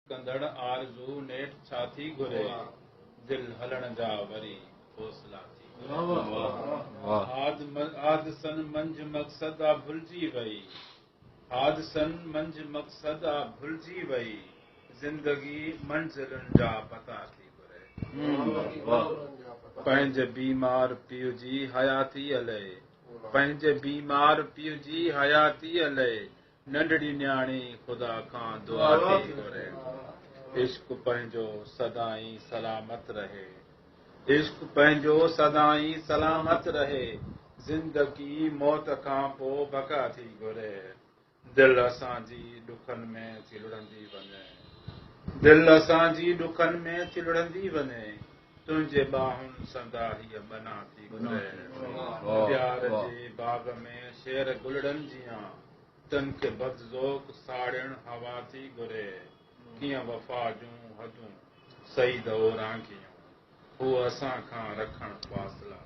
कंदड़ आरज़ू नेठ छा थी घुरे दिल हलण जा वरी हौसला थी हादसन मंझ मक़सद आ भुलिजी वई हादसन मंझ मक़सद आ भुलिजी वई ज़िंदगी मंज़िलुनि जा पता थी घुरे पंहिंजे बीमार पीउ जी हयाती हले पंहिंजे बीमार पीउ जी हयाती हले नंढड़ी न्याणी ख़ुदा खां दुआ थी घुरे इश्क पंहिंजो सदाई सलामत रहे इश्क पंहिंजो सदाई सलामत रहे ज़िंदगी मौत खां पोइ बका थी घुरे दिलि असांजी ॾुखनि में चिलड़ंदी वञे दिलि असांजी ॾुखनि में चिलड़ंदी वञे तुंहिंजे ॿाहुनि संदा हीअ बना थी घुरे प्यार जे बाग़ में शेर गुलड़नि जियां तन खे बदज़ोक साड़ियण हवा थी घुरे कीअं वफ़ा जूं हदूं सही दौरां कीअं हू असां खां रखण फासला